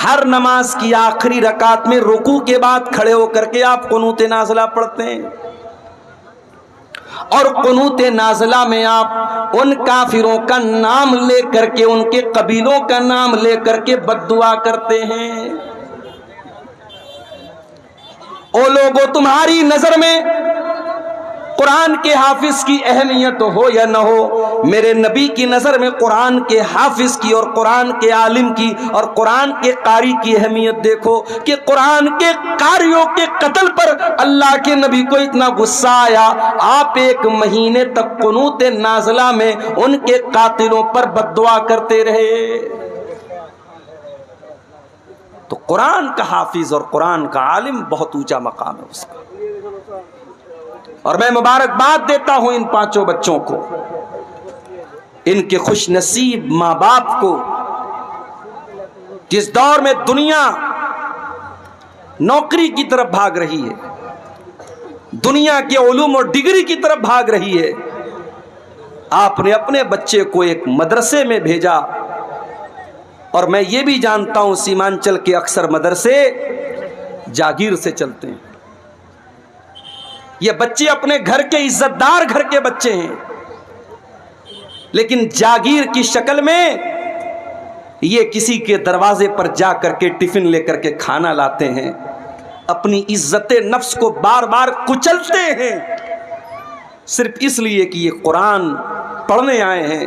ہر نماز کی آخری رکعت میں رکوع کے بعد کھڑے ہو کر کے آپ قنوت نازلہ پڑھتے ہیں، اور قنوت نازلہ میں آپ ان کافروں کا نام لے کر کے، ان کے قبیلوں کا نام لے کر کے بد دعا کرتے ہیں۔ او لوگوں، تمہاری نظر میں قرآن کے حافظ کی اہمیت ہو یا نہ ہو، میرے نبی کی نظر میں قرآن کے حافظ کی اور قرآن کے عالم کی اور قرآن کے قاری کی اہمیت دیکھو کہ قرآن کے قاریوں کے قتل پر اللہ کے نبی کو اتنا غصہ آیا، آپ 1 مہینے تک قنوت نازلہ میں ان کے قاتلوں پر بد دعا کرتے رہے۔ تو قرآن کا حافظ اور قرآن کا عالم بہت اونچا مقام ہے اس کا، اور میں مبارکباد دیتا ہوں ان 5 بچوں کو، ان کے خوش نصیب ماں باپ کو، جس دور میں دنیا نوکری کی طرف بھاگ رہی ہے، دنیا کے علوم اور ڈگری کی طرف بھاگ رہی ہے، آپ نے اپنے بچے کو ایک مدرسے میں بھیجا۔ اور میں یہ بھی جانتا ہوں سیمانچل کے اکثر مدرسے جاگیر سے چلتے ہیں، یہ بچے اپنے گھر کے عزت دار گھر کے بچے ہیں، لیکن جاگیر کی شکل میں یہ کسی کے دروازے پر جا کر کے ٹفن لے کر کے کھانا لاتے ہیں، اپنی عزت نفس کو بار بار کچلتے ہیں، صرف اس لیے کہ یہ قرآن پڑھنے آئے ہیں،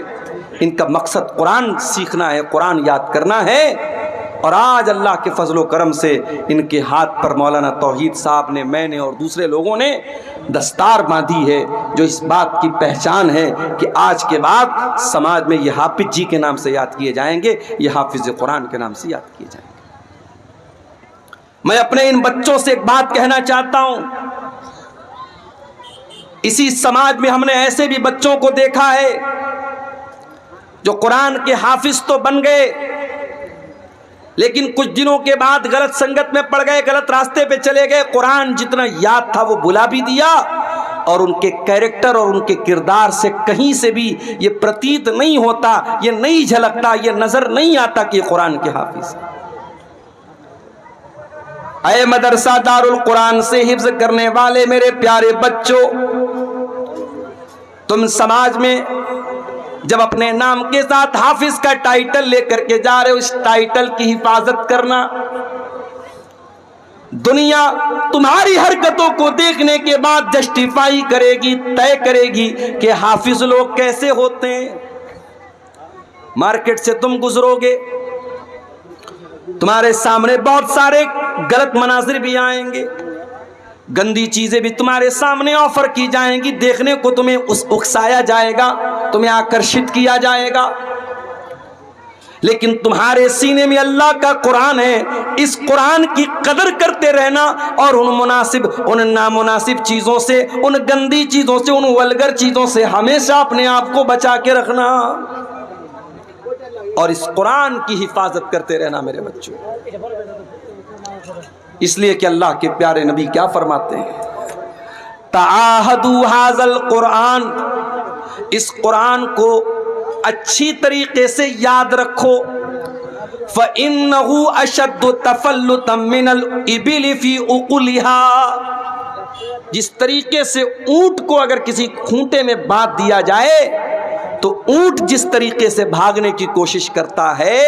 ان کا مقصد قرآن سیکھنا ہے، قرآن یاد کرنا ہے۔ اور آج اللہ کے فضل و کرم سے ان کے ہاتھ پر مولانا توحید صاحب نے، میں نے اور دوسرے لوگوں نے دستار باندھی ہے، جو اس بات کی پہچان ہے کہ آج کے بعد سماج میں یہ حافظ جی کے نام سے یاد کیے جائیں گے، یہ حافظ قرآن کے نام سے یاد کیے جائیں گے۔ میں اپنے ان بچوں سے ایک بات کہنا چاہتا ہوں، اسی سماج میں ہم نے ایسے بھی بچوں کو دیکھا ہے جو قرآن کے حافظ تو بن گئے، لیکن کچھ دنوں کے بعد غلط سنگت میں پڑ گئے، غلط راستے پہ چلے گئے، قرآن جتنا یاد تھا وہ بھلا بھی دیا، اور ان کے کیریکٹر اور ان کے کردار سے کہیں سے بھی یہ پرتیت نہیں ہوتا، یہ نہیں جھلکتا، یہ نظر نہیں آتا کہ یہ قرآن کے حافظ ہیں۔ اے مدرسہ دار القرآن سے حفظ کرنے والے میرے پیارے بچوں، تم سماج میں جب اپنے نام کے ساتھ حافظ کا ٹائٹل لے کر کے جا رہے ہو، اس ٹائٹل کی حفاظت کرنا۔ دنیا تمہاری حرکتوں کو دیکھنے کے بعد جسٹیفائی کرے گی، طے کرے گی کہ حافظ لوگ کیسے ہوتے ہیں۔ مارکیٹ سے تم گزرو گے، تمہارے سامنے بہت سارے غلط مناظر بھی آئیں گے، گندی چیزیں بھی تمہارے سامنے آفر کی جائیں گی، دیکھنے کو تمہیں اکسایا جائے گا، تمہیں آکرشت کیا جائے گا، لیکن تمہارے سینے میں اللہ کا قرآن ہے، اس قرآن کی قدر کرتے رہنا، اور ان نامناسب چیزوں سے، ان گندی چیزوں سے، ان ولگر چیزوں سے ہمیشہ اپنے آپ کو بچا کے رکھنا، اور اس قرآن کی حفاظت کرتے رہنا میرے بچوں۔ اس لیے کہ اللہ کے پیارے نبی کیا فرماتے ہیں، تعاہدوا ھذا القرآن، اس قرآن کو اچھی طریقے سے یاد رکھو، فَإِنَّهُ أَشَدُّ تَفَلُّتًا مِّنَ الْإِبِلِ فِي عُقُلِهَا، جس طریقے سے اونٹ کو اگر کسی کھونٹے میں باندھ دیا جائے تو اونٹ جس طریقے سے بھاگنے کی کوشش کرتا ہے،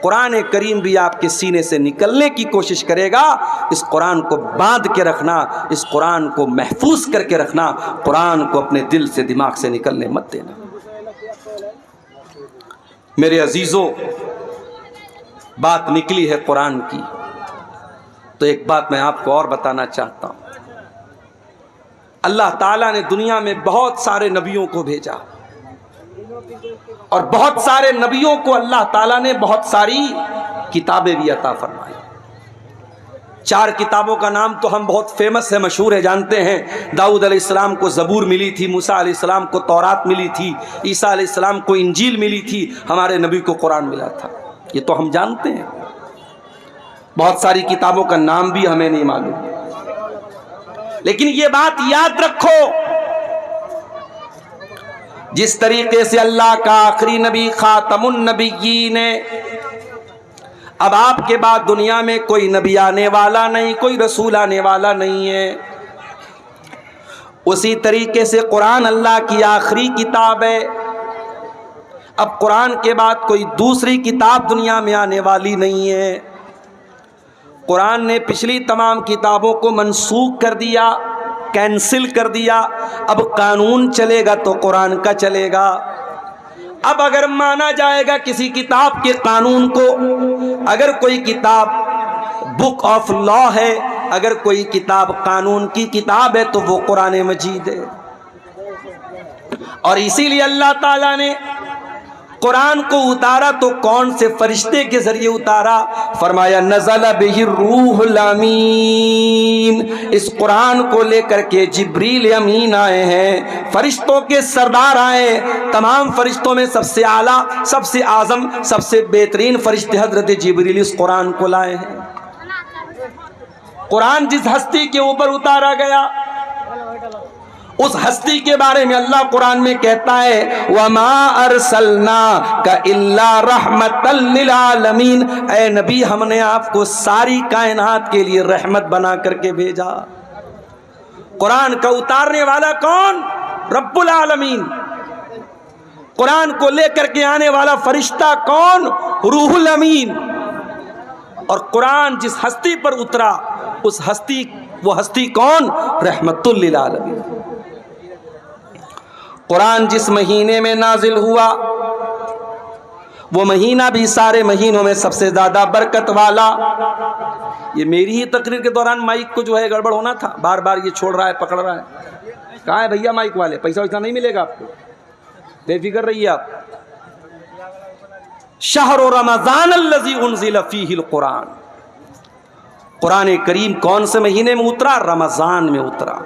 قرآن کریم بھی آپ کے سینے سے نکلنے کی کوشش کرے گا۔ اس قرآن کو باندھ کے رکھنا، اس قرآن کو محفوظ کر کے رکھنا، قرآن کو اپنے دل سے، دماغ سے نکلنے مت دینا۔ میرے عزیزوں، بات نکلی ہے قرآن کی، تو ایک بات میں آپ کو اور بتانا چاہتا ہوں۔ اللہ تعالیٰ نے دنیا میں بہت سارے نبیوں کو بھیجا، اور بہت سارے نبیوں کو اللہ تعالیٰ نے بہت ساری کتابیں بھی عطا فرمائی۔ 4 کتابوں کا نام تو ہم بہت فیمس ہے، مشہور ہے، جانتے ہیں۔ داؤد علیہ السلام کو زبور ملی تھی، موسیٰ علیہ السلام کو تورات ملی تھی، عیسیٰ علیہ السلام کو انجیل ملی تھی، ہمارے نبی کو قرآن ملا تھا، یہ تو ہم جانتے ہیں۔ بہت ساری کتابوں کا نام بھی ہمیں نہیں معلوم، لیکن یہ بات یاد رکھو، جس طریقے سے اللہ کا آخری نبی خاتم النبیین ہے، اب آپ کے بعد دنیا میں کوئی نبی آنے والا نہیں، کوئی رسول آنے والا نہیں ہے۔ اسی طریقے سے قرآن اللہ کی آخری کتاب ہے۔ اب قرآن کے بعد کوئی دوسری کتاب دنیا میں آنے والی نہیں ہے۔ قرآن نے پچھلی تمام کتابوں کو منسوخ کر دیا، کینسل کر دیا۔ اب قانون چلے گا تو قرآن کا چلے گا۔ اب اگر مانا جائے گا کسی کتاب کے قانون کو، اگر کوئی کتاب بک آف لا ہے، اگر کوئی کتاب قانون کی کتاب ہے تو وہ قرآن مجید ہے۔ اور اسی لیے اللہ تعالیٰ نے قرآن کو اتارا تو کون سے فرشتے کے ذریعے اتارا؟ فرمایا نزل بہ الروح الامین، اس قرآن کو لے کر کے جبریل امین آئے ہیں، فرشتوں کے سردار آئے، تمام فرشتوں میں سب سے اعلیٰ، سب سے اعظم، سب سے بہترین فرشتے حضرت جبریل اس قرآن کو لائے ہیں۔ قرآن جس ہستی کے اوپر اتارا گیا، اس ہستی کے بارے میں اللہ قرآن میں کہتا ہے وَمَا أَرْسَلْنَاكَ إِلَّا رَحْمَةً لِلْعَالَمِينَ، اے نبی ہم نے آپ کو ساری کائنات کے لیے رحمت بنا کر کے بھیجا۔ قرآن کا اتارنے والا کون؟ رب العالمین۔ قرآن کو لے کر کے آنے والا فرشتہ کون؟ روح الامین۔ اور قرآن جس ہستی پر اترا، اس ہستی، وہ ہستی کون؟ رحمت للعالمین۔ قرآن جس مہینے میں نازل ہوا، وہ مہینہ بھی سارے مہینوں میں سب سے زیادہ برکت والا۔ یہ میری ہی تقریر کے دوران مائک کو جو ہے گڑبڑ ہونا تھا، بار بار یہ چھوڑ رہا ہے، پکڑ رہا ہے۔ کہاں ہے بھیا مائک والے؟ پیسہ ویسا نہیں ملے گا آپ کو، بے فکر رہیے آپ۔ شہر رمضان الذی انزل فیہ القرآن، قرآن کریم کون سے مہینے میں اترا؟ رمضان میں اترا۔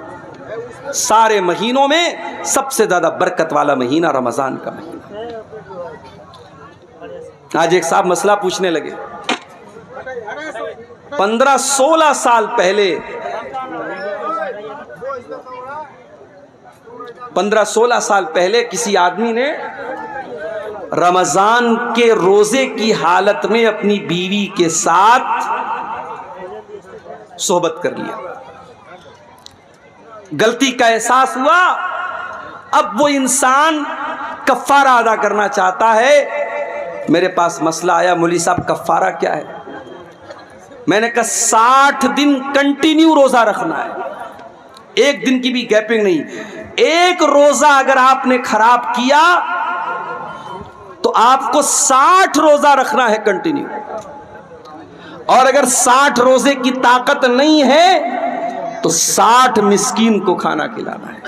سارے مہینوں میں سب سے زیادہ برکت والا مہینہ رمضان کا مہینہ۔ آج ایک صاحب مسئلہ پوچھنے لگے، 15-16 سال پہلے 15-16 سال پہلے کسی آدمی نے رمضان کے روزے کی حالت میں اپنی بیوی کے ساتھ صحبت کر لیا۔ غلطی کا احساس ہوا، اب وہ انسان کفارہ ادا کرنا چاہتا ہے۔ میرے پاس مسئلہ آیا، مولوی صاحب کفارہ کیا ہے؟ میں نے کہا 60 دن کنٹینیو روزہ رکھنا ہے، ایک دن کی بھی گیپنگ نہیں۔ ایک روزہ اگر آپ نے خراب کیا تو آپ کو 60 روزہ رکھنا ہے کنٹینیو، اور اگر 60 روزے کی طاقت نہیں ہے تو 60 مسکین کو کھانا کھلانا ہے۔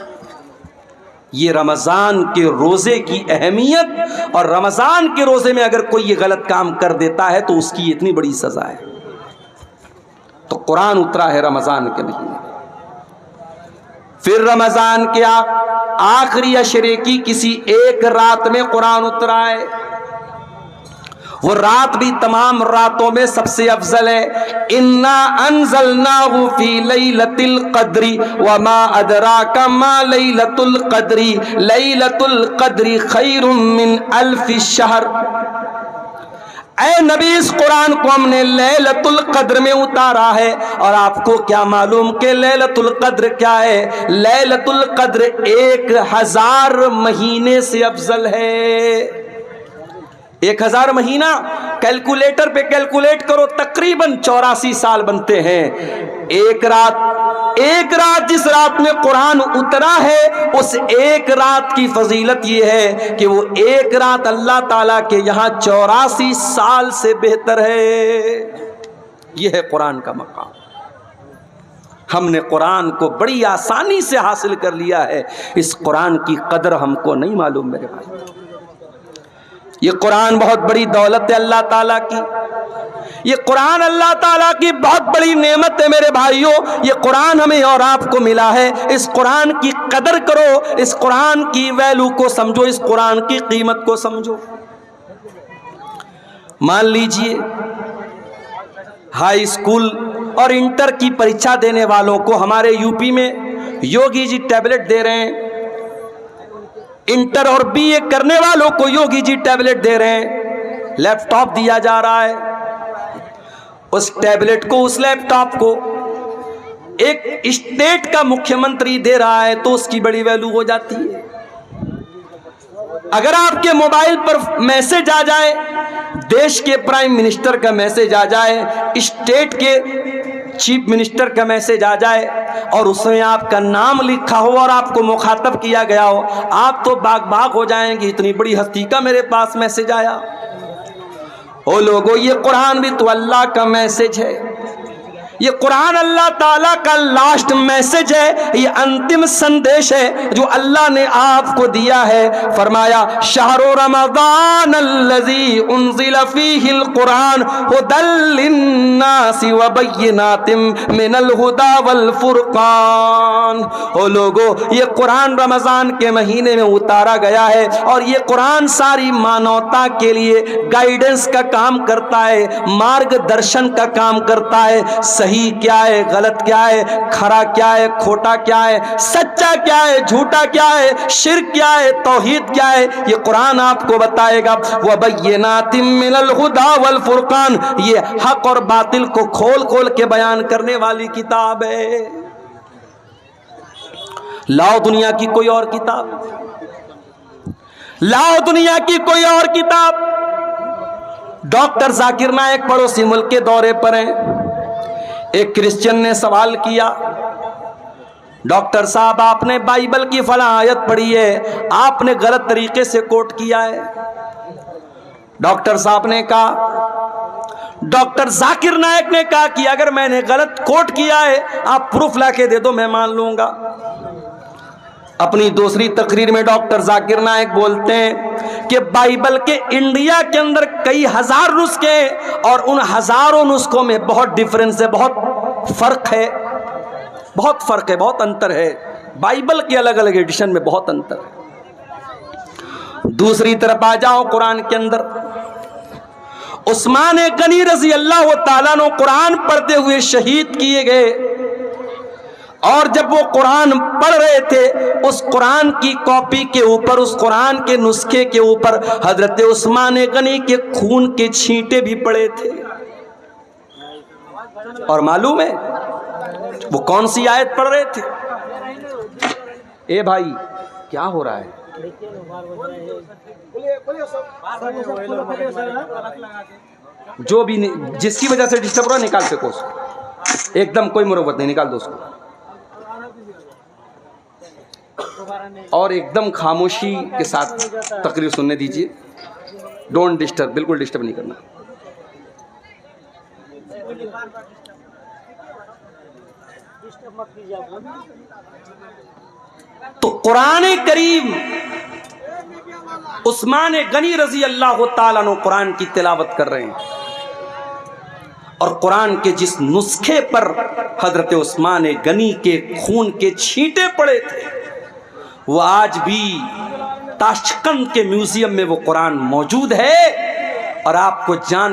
یہ رمضان کے روزے کی اہمیت، اور رمضان کے روزے میں اگر کوئی یہ غلط کام کر دیتا ہے تو اس کی اتنی بڑی سزا ہے۔ تو قرآن اترا ہے رمضان کے مہینے۔ پھر رمضان کے آخری عشرے کی کسی ایک رات میں قرآن اترا ہے، وہ رات بھی تمام راتوں میں سب سے افضل ہے۔ انا انزلناہ فی لیلۃ القدر وما ادراک ما لیلۃ القدر لیلۃ القدر خیر من الف شہر۔ اے نبی اس قرآن کو ہم نے لیلۃ القدر میں اتارا ہے، اور آپ کو کیا معلوم کہ لیلۃ القدر کیا ہے؟ لیلۃ القدر 1000 مہینے سے افضل ہے۔ 1000 مہینہ کیلکولیٹر پہ کیلکولیٹ کرو، تقریباً 84 سال بنتے ہیں۔ ایک رات جس رات میں قرآن اترا ہے، اس ایک رات کی فضیلت یہ ہے کہ وہ ایک رات اللہ تعالیٰ کے یہاں 84 سال سے بہتر ہے۔ یہ ہے قرآن کا مقام۔ ہم نے قرآن کو بڑی آسانی سے حاصل کر لیا ہے، اس قرآن کی قدر ہم کو نہیں معلوم میرے بھائی۔ یہ قرآن بہت بڑی دولت ہے اللہ تعالیٰ کی، یہ قرآن اللہ تعالیٰ کی بہت بڑی نعمت ہے میرے بھائیوں۔ یہ قرآن ہمیں اور آپ کو ملا ہے، اس قرآن کی قدر کرو، اس قرآن کی ویلو کو سمجھو، اس قرآن کی قیمت کو سمجھو۔ مان لیجئے ہائی اسکول اور انٹر کی پریچھا دینے والوں کو ہمارے یو پی میں یوگی جی ٹیبلٹ دے رہے ہیں، انٹر اور بی اے کرنے والوں کو یوگی جی ٹیبلٹ دے رہے ہیں، لیپ ٹاپ دیا جا رہا ہے، اس ٹیبلٹ کو، اس لیپ ٹاپ کو ایک اسٹیٹ کا مکھیہ منتری دے رہا ہے تو اس کی بڑی ویلو ہو جاتی ہے۔ اگر آپ کے موبائل پر میسج آ جائے، دیش کے پرائم منسٹر کا میسج آ جائے، اسٹیٹ کے چیف منسٹر کا میسج آ جائے اور اس میں آپ کا نام لکھا ہو اور آپ کو مخاطب کیا گیا ہو، آپ تو باغ باغ ہو جائیں گے، اتنی بڑی ہستی کا میرے پاس میسج آیا۔ او لوگو، یہ قرآن بھی تو اللہ کا میسج ہے، یہ قرآن اللہ تعالیٰ کا لاسٹ میسج ہے، یہ انتم سندیش ہے جو اللہ نے آپ کو دیا ہے۔ فرمایا شہر رمضان الذی انزل فیہ القرآن ھدی للناس وبینات من الہدی والفرقان۔ او لوگو، یہ قرآن رمضان کے مہینے میں اتارا گیا ہے اور یہ قرآن ساری مانوتا کے لیے گائیڈنس کا کام کرتا ہے، مارگ درشن کا کام کرتا ہے۔ صحیح کیا ہے، غلط کیا ہے، کھرا کیا ہے، کھوٹا کیا ہے، سچا کیا ہے، جھوٹا کیا ہے، شرک کیا ہے، توحید کیا ہے، یہ قرآن آپ کو بتائے گا۔ وَبَيِّنَاتٍ مِّنَ الْهُدَى وَالْفُرْقَانِ، یہ حق اور باطل کو کھول کھول کے بیان کرنے والی کتاب ہے۔ لاؤ دنیا کی کوئی اور کتاب، لاؤ دنیا کی کوئی اور کتاب۔ ڈاکٹر ذاکر نائک پڑوسی ملک کے دورے پر ہیں۔ ایک کرسچن نے سوال کیا، ڈاکٹر صاحب آپ نے بائبل کی فلاں آیت پڑھی ہے، آپ نے غلط طریقے سے کوٹ کیا ہے۔ ڈاکٹر صاحب نے کہا، ڈاکٹر ذاکر نائک نے کہا کہ اگر میں نے غلط کوٹ کیا ہے آپ پروف لا کے دے دو، میں مان لوں گا۔ اپنی دوسری تقریر میں ڈاکٹر ذاکر نائک بولتے ہیں کہ بائبل کے انڈیا کے اندر کئی ہزار نسخے ہیں اور ان ہزاروں نسخوں میں بہت ڈیفرنس ہے، بہت فرق ہے، بہت فرق ہے، بہت انتر ہے، بائبل کے الگ الگ ایڈیشن میں بہت انتر ہے۔ دوسری طرف آ جاؤ قرآن کے اندر، عثمان غنی رضی اللہ تعالیٰ عنہ قرآن پڑھتے ہوئے شہید کیے گئے، اور جب وہ قرآن پڑھ رہے تھے اس قرآن کی کاپی کے اوپر، اس قرآن کے نسخے کے اوپر حضرت عثمان غنی کے خون کے چھینٹے بھی پڑے تھے۔ اور معلوم ہے وہ کون سی آیت پڑھ رہے تھے؟ اے بھائی کیا ہو رہا ہے؟ جو بھی جس کی وجہ سے ڈسٹرب ہو رہا ہے نکال سکو اس کو، ایک دم کوئی مروت نہیں، نکال دو اس کو، اور ایک دم خاموشی کے ساتھ تقریر سننے دیجیے، ڈونٹ ڈسٹرب، بالکل ڈسٹرب نہیں کرنا۔ تو قرآن کریم عثمان غنی رضی اللہ تعالیٰ عنہ قرآن کی تلاوت کر رہے ہیں، اور قرآن کے جس نسخے پر حضرت عثمان غنی کے خون کے چھینٹے پڑے تھے وہ آج بھی تاشقند کے میوزیم میں وہ قرآن موجود ہے، اور آپ کو جان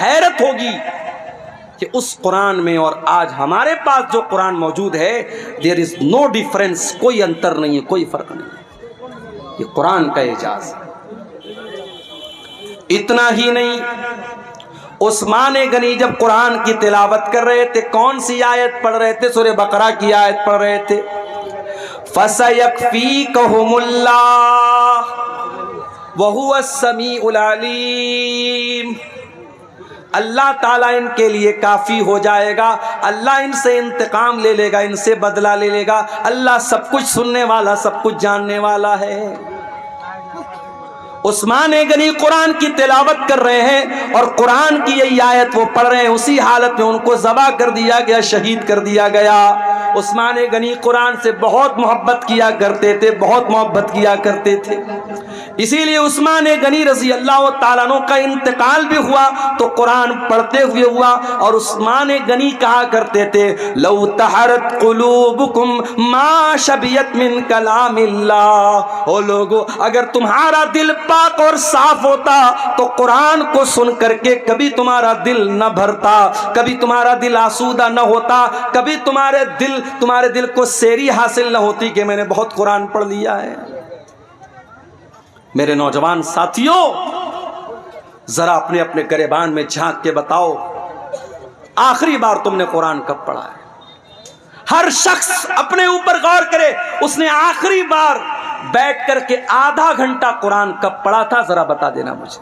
حیرت ہوگی کہ اس قرآن میں اور آج ہمارے پاس جو قرآن موجود ہے there is no difference، کوئی انتر نہیں ہے، کوئی فرق نہیں ہے، یہ قرآن کا اعجاز ہے۔ اتنا ہی نہیں، عثمان غنی جب قرآن کی تلاوت کر رہے تھے کون سی آیت پڑھ رہے تھے؟ سورہ بقرہ کی آیت پڑھ رہے تھے، فَسَيَكْفِيكَهُمُ اللَّهُ وَهُوَ السَّمِيعُ الْعَلِيمُ، اللہ تعالیٰ ان کے لیے کافی ہو جائے گا، اللہ ان سے انتقام لے لے گا، ان سے بدلہ لے لے گا، اللہ سب کچھ سننے والا، سب کچھ جاننے والا ہے۔ عثمان غنی قرآن کی تلاوت کر رہے ہیں اور قرآن کی یہی آیت وہ پڑھ رہے ہیں، اسی حالت میں ان کو ذبح کر دیا گیا، شہید کر دیا گیا۔ عثمان غنی قرآن سے بہت محبت کیا کرتے تھے، بہت محبت کیا کرتے تھے، اسی لیے عثمان غنی رضی اللہ تعالیٰ عنہ کا انتقال بھی ہوا تو قرآن پڑھتے ہوئے ہوا، اور عثمان غنی کہا کرتے تھے لو طہرت قلوبکم ما شبیت من کلام اللہ، او لوگو اگر تمہارا دل پاک اور صاف ہوتا تو قرآن کو سن کر کے کبھی تمہارا دل نہ بھرتا، کبھی تمہارا دل آسودہ نہ ہوتا، کبھی تمہارے دل کو سیری حاصل نہ ہوتی کہ میں نے بہت قرآن پڑھ لیا ہے۔ میرے نوجوان ساتھیوں، ذرا اپنے اپنے گریبان میں جھانک کے بتاؤ آخری بار تم نے قرآن کب پڑھا ہے؟ ہر شخص اپنے اوپر غور کرے، اس نے آخری بار بیٹھ کر کے آدھا گھنٹہ قرآن کب پڑھا تھا؟ ذرا بتا دینا مجھے۔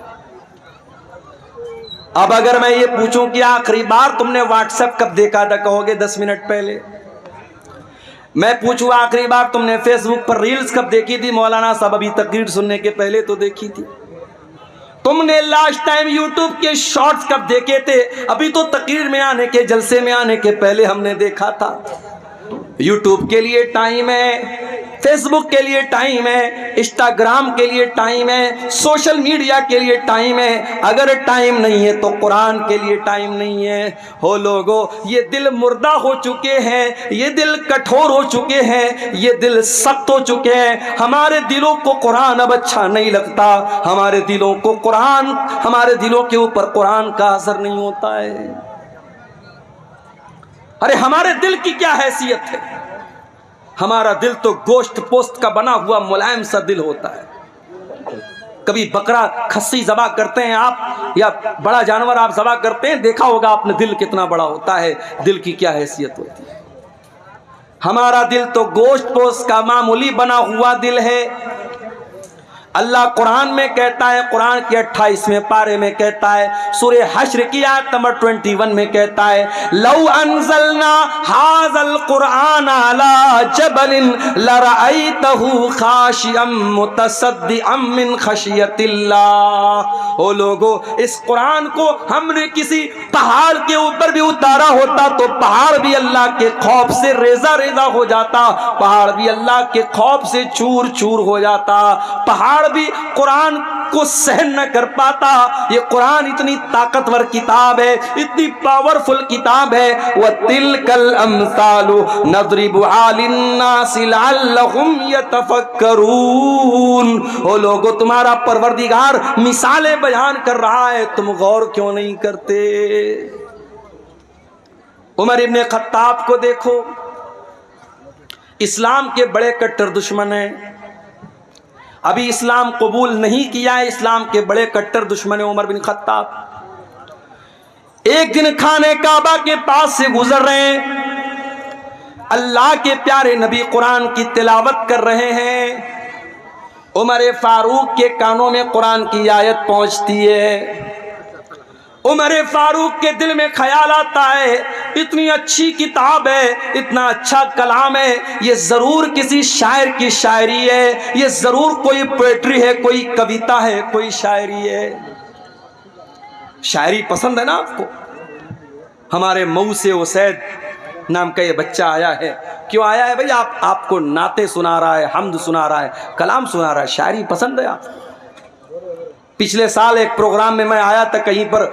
اب اگر میں یہ پوچھوں کہ آخری بار تم نے واٹس ایپ کب دیکھا تھا، کہو گے 10 منٹ پہلے۔ میں پوچھوں آخری بار تم نے فیس بک پر ریلز کب دیکھی تھی؟ مولانا صاحب ابھی تقریر سننے کے پہلے تو دیکھی تھی۔ تم نے لاسٹ ٹائم یوٹیوب کے شارٹس کب دیکھے تھے؟ ابھی تو تقریر میں آنے کے، جلسے میں آنے کے پہلے ہم نے دیکھا تھا۔ یوٹیوب کے لیے ٹائم ہے، فیس بک کے لیے ٹائم ہے، انسٹاگرام کے لیے ٹائم ہے، سوشل میڈیا کے لیے ٹائم ہے۔ اگر ٹائم نہیں ہے تو قرآن کے لیے ٹائم نہیں ہے۔ ہو لوگوں، یہ دل مردہ ہو چکے ہیں، یہ دل کٹھور ہو چکے ہیں، یہ دل سخت ہو چکے ہیں۔ ہمارے دلوں کو قرآن اب اچھا نہیں لگتا، ہمارے دلوں کو قرآن، ہمارے دلوں کے اوپر قرآن کا اثر نہیں ہوتا ہے۔ ارے ہمارے دل کی کیا حیثیت ہے؟ ہمارا دل تو گوشت پوست کا بنا ہوا ملائم سا دل ہوتا ہے۔ کبھی بکرا کھسی ذبح کرتے ہیں آپ، یا بڑا جانور آپ ذبح کرتے ہیں، دیکھا ہوگا آپ نے دل کتنا بڑا ہوتا ہے، دل کی کیا حیثیت ہوتی ہے۔ ہمارا دل تو گوشت پوست کا معمولی بنا ہوا دل ہے۔ اللہ قرآن میں کہتا ہے، قرآن کے 28ویں پارے میں کہتا ہے، سورہ حشر کی آیت نمبر 21 میں کہتا ہے، لو انزلنا ھذا القرآن علی جبل لرأیتہ خاشعا متصدعا من خشیۃ اللہ۔ او لوگو، اس قرآن کو ہم نے کسی پہاڑ کے اوپر بھی اتارا ہوتا تو پہاڑ بھی اللہ کے خوف سے ریزہ ریزہ ہو جاتا، پہاڑ بھی اللہ کے خوف سے چور چور ہو جاتا، پہاڑ بھی قرآن کو سہن نہ کر پاتا۔ یہ قرآن اتنی طاقتور کتاب ہے، اتنی پاورفل کتاب ہے۔ وَتِلْكَ الْأَمْثَالُ نَضْرِبُهَا لِلنَّاسِ لَعَلَّهُمْ يَتَفَكَّرُونَ۔ او لوگو، تمہارا پروردگار مثالیں بیان کر رہا ہے، تم غور کیوں نہیں کرتے؟ عمر ابن خطاب کو دیکھو، اسلام کے بڑے کٹر دشمن ہیں، ابھی اسلام قبول نہیں کیا ہے، اسلام کے بڑے کٹر دشمن عمر بن خطاب۔ ایک دن خانہ کعبہ کے پاس سے گزر رہے ہیں، اللہ کے پیارے نبی قرآن کی تلاوت کر رہے ہیں، عمر فاروق کے کانوں میں قرآن کی آیت پہنچتی ہے۔ عمر فاروق کے دل میں خیال آتا ہے، اتنی اچھی کتاب ہے، اتنا اچھا کلام ہے، یہ ضرور کسی شاعر کی شاعری ہے، یہ ضرور کوئی پوئٹری ہے، کوئی کویتا ہے، کوئی شاعری ہے۔ شاعری پسند ہے نا آپ کو؟ ہمارے مئو سے اسید نام کا یہ بچہ آیا ہے، کیوں آیا ہے بھائی؟ آپ کو نعتیں سنا رہا ہے، حمد سنا رہا ہے، کلام سنا رہا ہے، شاعری پسند ہے آپ کو؟ پچھلے سال ایک پروگرام میں آیا تھا، کہیں پر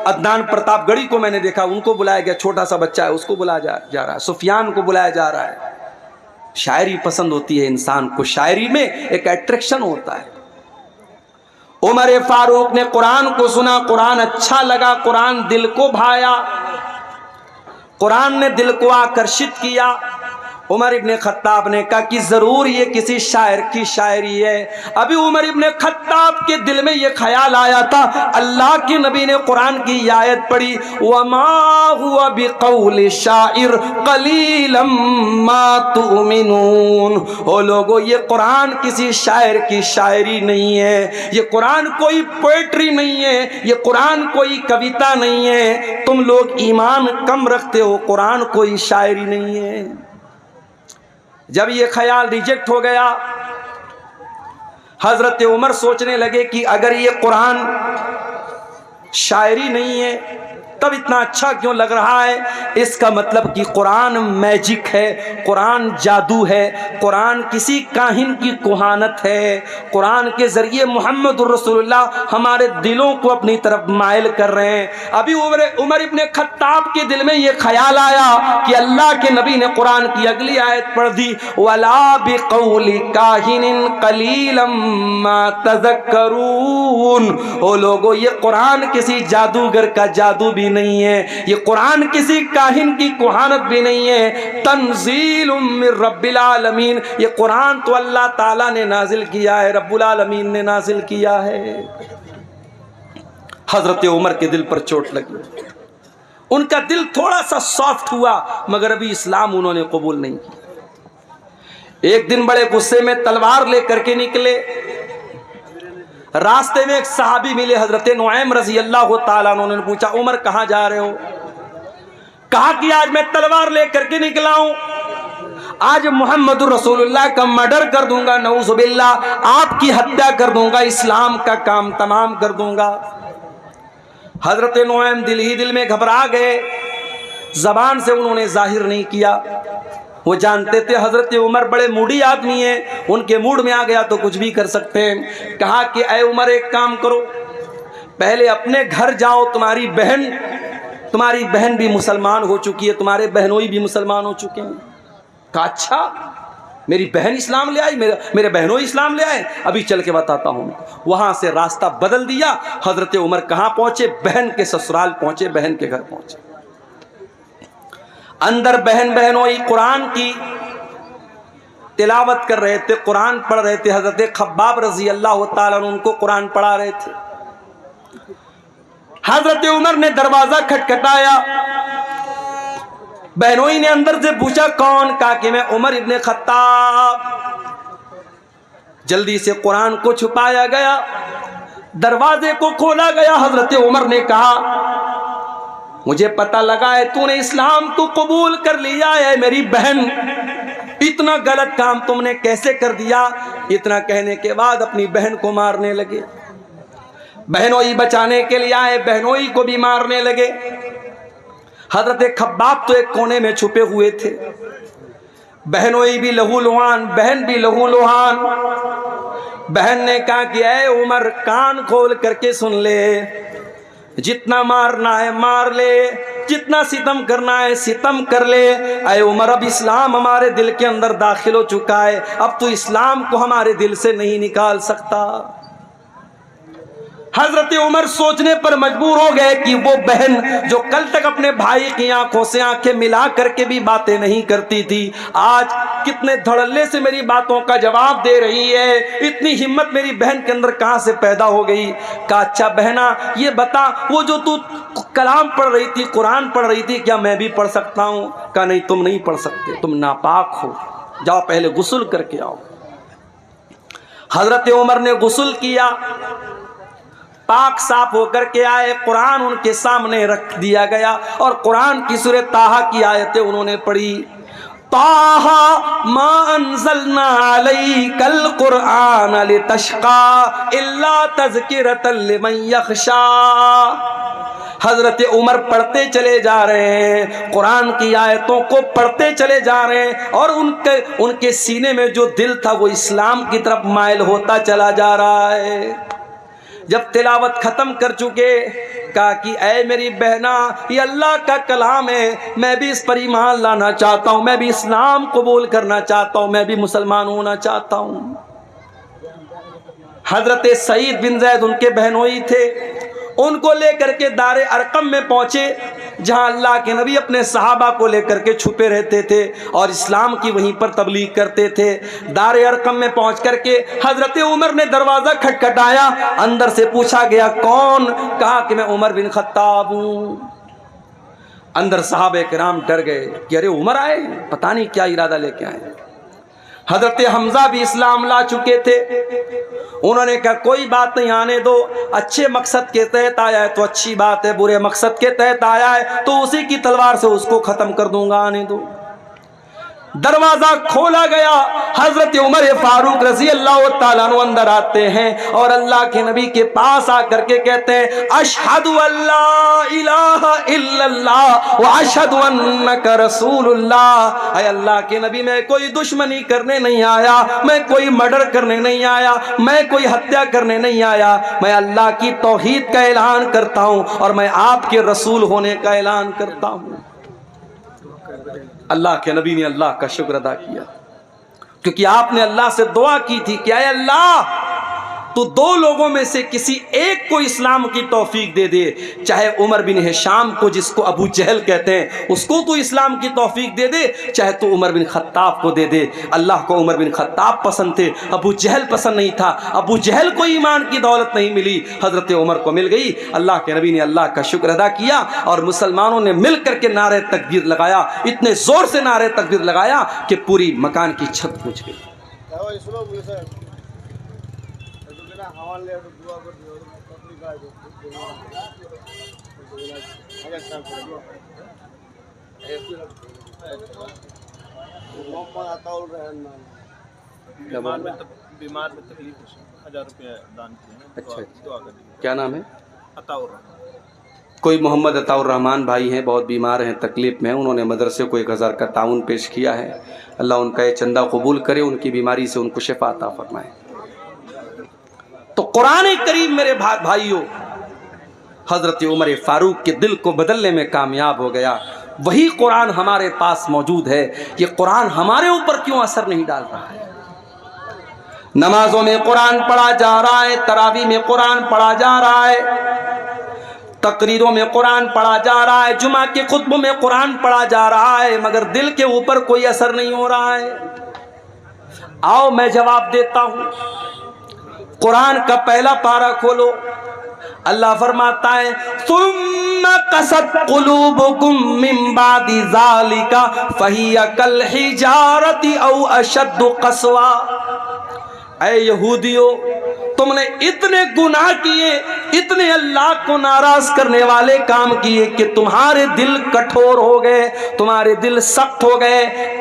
عدنان پرتاپ گڑھی کو میں نے دیکھا، ان کو بلایا گیا، چھوٹا سا بچہ ہے، اس کو بلایا جا رہا ہے، سفیان کو بلایا جا رہا ہے۔ شاعری پسند ہوتی ہے انسان کو، شاعری میں ایک اٹریکشن ہوتا ہے۔ عمر فاروق نے قرآن کو سنا، قرآن اچھا لگا، قرآن دل کو بھایا، قرآن نے دل کو آکرشت کیا۔ عمر ابن خطاب نے کہا کہ ضرور یہ کسی شاعر کی شاعری ہے۔ ابھی عمر ابن خطاب کے دل میں یہ خیال آیا تھا، اللہ کے نبی نے قرآن کی آیت پڑھی، وَمَا هُوَ بِقَوْلِ شَاعِرٍ قَلِيلًا مَا تُؤْمِنُونَ۔ او لوگو، یہ قرآن کسی شاعر کی شاعری نہیں ہے، یہ قرآن کوئی پوئٹری نہیں ہے، یہ قرآن کوئی کویتا نہیں ہے، تم لوگ ایمان کم رکھتے ہو، قرآن کوئی شاعری نہیں ہے۔ جب یہ خیال ریجیکٹ ہو گیا، حضرت عمر سوچنے لگے کہ اگر یہ قرآن شاعری نہیں ہے تب اتنا اچھا کیوں لگ رہا ہے؟ اس کا مطلب کہ قرآن میجک ہے، قرآن جادو ہے، قرآن کسی کاہن کی کوہانت ہے، قرآن کے ذریعے محمد الرسول اللہ ہمارے دلوں کو اپنی طرف مائل کر رہے ہیں۔ ابھی عمر ابن خطاب کے دل میں یہ خیال آیا کہ اللہ کے نبی نے قرآن کی اگلی آیت پڑھ دی، وَلَا بِقَوْلِ كَاهِنٍ قَلِيلًا مَا تَذَكَّرُونَ۔ او لوگو، یہ قرآن کسی جادوگر کا جادو بھی نہیں ہے، یہ قرآن کسی کاہن کی کوہانت بھی نہیں ہے، تنزیل من رب العالمین، یہ قرآن تو اللہ تعالیٰ نے نازل کیا ہے، رب العالمین نے نازل کیا ہے۔ حضرت عمر کے دل پر چوٹ لگی، ان کا دل تھوڑا سا سافٹ ہوا، مگر ابھی اسلام انہوں نے قبول نہیں کیا۔ ایک دن بڑے غصے میں تلوار لے کر کے نکلے، راستے میں ایک صحابی ملے حضرت نعیم رضی اللہ تعالیٰ عنہ، انہوں نے پوچھا عمر کہاں جا رہے ہو؟ کہا کہ آج میں تلوار لے کر کے نکلا ہوں، آج محمد رسول اللہ کا مرڈر کر دوں گا، نعوذ باللہ آپ کی ہتیا کر دوں گا، اسلام کا کام تمام کر دوں گا۔ حضرت نعیم دل ہی دل میں گھبرا گئے، زبان سے انہوں نے ظاہر نہیں کیا، وہ جانتے تھے حضرت عمر بڑے موڈی آدمی ہیں، ان کے موڈ میں آ گیا تو کچھ بھی کر سکتے ہیں۔ کہا کہ اے عمر ایک کام کرو، پہلے اپنے گھر جاؤ، تمہاری بہن بھی مسلمان ہو چکی ہے، تمہارے بہنوئی بھی مسلمان ہو چکے ہیں۔ کہا اچھا میری بہن اسلام لے آئی، میرے بہنوئی اسلام لے آئے، ابھی چل کے بتاتا ہوں۔ وہاں سے راستہ بدل دیا، حضرت عمر کہاں پہنچے؟ بہن کے سسرال پہنچے، بہن کے گھر پہنچے۔ اندر بہنوئی قرآن کی تلاوت کر رہے تھے، قرآن پڑھ رہے تھے، حضرت خباب رضی اللہ تعالیٰ عنہ ان کو قرآن پڑھا رہے تھے۔ حضرت عمر نے دروازہ کھٹکھٹایا، بہنوئی نے اندر سے پوچھا کون؟ کہا کہ میں عمر ابن خطاب۔ جلدی سے قرآن کو چھپایا گیا، دروازے کو کھولا گیا۔ حضرت عمر نے کہا مجھے پتہ لگا ہے تو نے اسلام کو قبول کر لیا ہے، میری بہن اتنا غلط کام تم نے کیسے کر دیا؟ اتنا کہنے کے بعد اپنی بہن کو مارنے لگے، بہنوئی بچانے کے لیے آئے، بہنوئی کو بھی مارنے لگے۔ حضرت خباب تو ایک کونے میں چھپے ہوئے تھے، بہنوئی بھی لہو لہان، بہن بھی لہو لہان۔ بہن نے کہا کہ اے عمر کان کھول کر کے سن لے، جتنا مارنا ہے مار لے، جتنا ستم کرنا ہے ستم کر لے۔ اے عمر اب اسلام ہمارے دل کے اندر داخل ہو چکا ہے، اب تو اسلام کو ہمارے دل سے نہیں نکال سکتا۔ حضرت عمر سوچنے پر مجبور ہو گئے کہ وہ بہن جو کل تک اپنے بھائی کی آنکھوں سے آنکھیں ملا کر کے بھی باتیں نہیں کرتی تھی، آج کتنے دھڑلے سے میری باتوں کا جواب دے رہی ہے، اتنی ہمت میری بہن کے اندر کہاں سے پیدا ہو گئی؟ کہا اچھا بہنا یہ بتا، وہ جو تو کلام پڑھ رہی تھی، قرآن پڑھ رہی تھی، کیا میں بھی پڑھ سکتا ہوں؟ کہا نہیں تم نہیں پڑھ سکتے، تم ناپاک ہو، جاؤ پہلے غسل کر کے آؤ۔ حضرت عمر نے غسل کیا، پاک صاف ہو کر کے آئے، قرآن ان کے سامنے رکھ دیا گیا اور قرآن کی سورہ طٰہٰ کی آیتیں انہوں نے پڑھی۔ طٰہٰ ما انزلنا علیک القرآن لتشقى الا تذکرۃ لمن یخشی۔ حضرت عمر پڑھتے چلے جا رہے ہیں، قرآن کی آیتوں کو پڑھتے چلے جا رہے ہیں، اور ان کے سینے میں جو دل تھا وہ اسلام کی طرف مائل ہوتا چلا جا رہا ہے۔ جب تلاوت ختم کر چکے کہا کہ اے میری بہنا یہ اللہ کا کلام ہے، میں بھی اس پر ایمان لانا چاہتا ہوں، میں بھی اسلام قبول کرنا چاہتا ہوں، میں بھی مسلمان ہونا چاہتا ہوں۔ حضرت سعید بن زید ان کے بہنوئی تھے، ان کو لے کر کے دار ارقم میں پہنچے جہاں اللہ کے نبی اپنے صحابہ کو لے کر کے چھپے رہتے تھے اور اسلام کی وہیں پر تبلیغ کرتے تھے۔ دار ارقم میں پہنچ کر کے حضرت عمر نے دروازہ کھٹکھٹایا، اندر سے پوچھا گیا کون؟ کہا کہ میں عمر بن خطاب ہوں۔ اندر صحابہ کرام ڈر گئے کہ ارے عمر آئے، پتہ نہیں کیا ارادہ لے کے آئے۔ حضرت حمزہ بھی اسلام لا چکے تھے، انہوں نے کہا کوئی بات نہیں، آنے دو، اچھے مقصد کے تحت آیا ہے تو اچھی بات ہے، برے مقصد کے تحت آیا ہے تو اسی کی تلوار سے اس کو ختم کر دوں گا، آنے دو۔ دروازہ کھولا گیا، حضرت عمر فاروق رضی اللہ تعالیٰ عنہ اندر آتے ہیں اور اللہ کے نبی کے پاس آ کر کے کہتے ہیں اشہد ان لا الہ الا اللہ واشہد انک رسول اللہ۔ اے اللہ کے نبی میں کوئی دشمنی کرنے نہیں آیا، میں کوئی مرڈر کرنے نہیں آیا، میں کوئی ہتیا کرنے نہیں آیا، میں اللہ کی توحید کا اعلان کرتا ہوں اور میں آپ کے رسول ہونے کا اعلان کرتا ہوں۔ اللہ کے نبی نے اللہ کا شکر ادا کیا، کیونکہ آپ نے اللہ سے دعا کی تھی کہ اے اللہ تو دو لوگوں میں سے کسی ایک کو اسلام کی توفیق دے دے، چاہے عمر بن ہشام کو جس کو ابو جہل کہتے ہیں اس کو تو اسلام کی توفیق دے دے، چاہے تو عمر بن خطاب کو دے دے۔ اللہ کو عمر بن خطاب پسند تھے، ابو جہل پسند نہیں تھا۔ ابو جہل کو ایمان کی دولت نہیں ملی، حضرت عمر کو مل گئی۔ اللہ کے نبی نے اللہ کا شکر ادا کیا اور مسلمانوں نے مل کر کے نعرہ تکبیر لگایا، اتنے زور سے نعرہ تکبیر لگایا کہ پوری مکان کی چھت پہنچ گئی۔ بیمار میں تکلیف 1000 روپے دان کیے ہیں۔ اچھا، کیا نام ہے؟ عطا الرحمان۔ کوئی محمد عطا الرحمان بھائی ہیں، بہت بیمار ہیں، تکلیف میں، انہوں نے مدرسے کو 1000 کا تعاون پیش کیا ہے۔ اللہ ان کا یہ چندہ قبول کرے، ان کی بیماری سے ان کو شفا عطا فرمائے۔ تو قرآن کریم میرے بھائیوں حضرت عمر فاروق کے دل کو بدلنے میں کامیاب ہو گیا۔ وہی قرآن ہمارے پاس موجود ہے، یہ قرآن ہمارے اوپر کیوں اثر نہیں ڈال رہا ہے؟ نمازوں میں قرآن پڑھا جا رہا ہے، تراویح میں قرآن پڑھا جا رہا ہے، تقریروں میں قرآن پڑھا جا رہا ہے، جمعہ کے خطبوں میں قرآن پڑھا جا رہا ہے، مگر دل کے اوپر کوئی اثر نہیں ہو رہا ہے۔ آؤ میں جواب دیتا ہوں، قرآن کا پہلا پارہ کھولو، اللہ فرماتا ہے ثم قست قلوبکم من بعد ذالک فہی کالحجارۃ او اشد قسوا۔ اے یہودیو، تم نے اتنے گناہ کیے، اتنے اللہ کو ناراض کرنے والے کام کیے کہ تمہارے دل کٹھور ہو گئے، تمہارے دل سخت ہو گئے،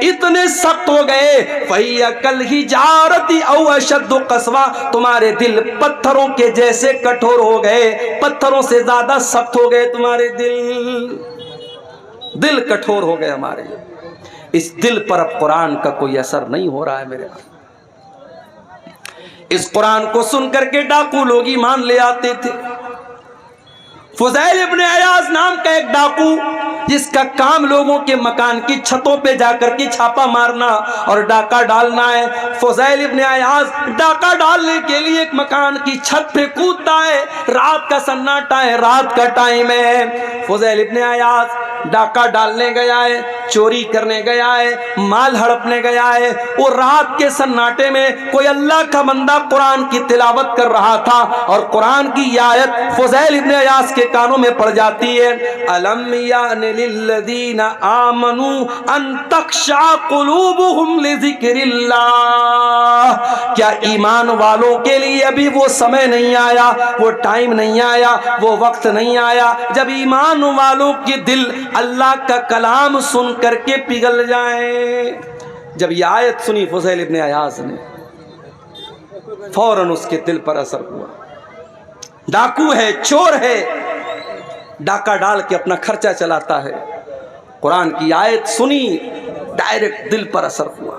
اتنے سخت ہو گئے فَهِيَ كَالْحِجَارَةِ أَوْ أَشَدُّ قَسْوَةً، تمہارے دل پتھروں کے جیسے کٹھور ہو گئے، پتھروں سے زیادہ سخت ہو گئے تمہارے دل کٹھور ہو گئے ہمارے۔ اس دل پر اب قرآن کا کوئی اثر نہیں ہو رہا ہے میرے بھائی۔ اس قرآن کو سن کر کے ڈاکو لوگ ایمان لے آتے تھے۔ فضیل ابن عیاض نام کا ایک ڈاکو، جس کا کام لوگوں کے مکان کی چھتوں پہ جا کر کے چھاپا مارنا اور ڈاکہ ڈالنا ہے۔ فضیل ابن عیاض ڈاکہ ڈالنے کے لیے ایک مکان کی چھت پہ کودتا ہے، رات کا سناٹا ہے، رات کا ٹائم ہے، فضیل ابن عیاض ڈاکہ ڈالنے گیا ہے، چوری کرنے گیا ہے، مال ہڑپنے گیا ہے۔ وہ رات کے سناٹے میں کوئی اللہ کا بندہ قرآن کی تلاوت کر رہا تھا اور قرآن کی یہ آیت فضیل ابن عیاض کے کانوں میں پڑ جاتی ہے، الم یان للذین آمنوا ان تخشع قلوبہم لذکر اللہ، کیا ایمان والوں کے لیے ابھی وہ سمے نہیں آیا، وہ ٹائم نہیں آیا، وہ وقت نہیں آیا جب ایمان والوں کے دل اللہ کا کلام سن کر کے پگھل جائیں؟ جب یہ آیت سنی فضیل ابن عیاض نے، فوراً اس کے دل پر اثر ہوا۔ ڈاکو ہے، چور ہے، ڈاکہ ڈال کے اپنا خرچہ چلاتا ہے، قرآن کی آیت سنی، ڈائریکٹ دل پر اثر ہوا۔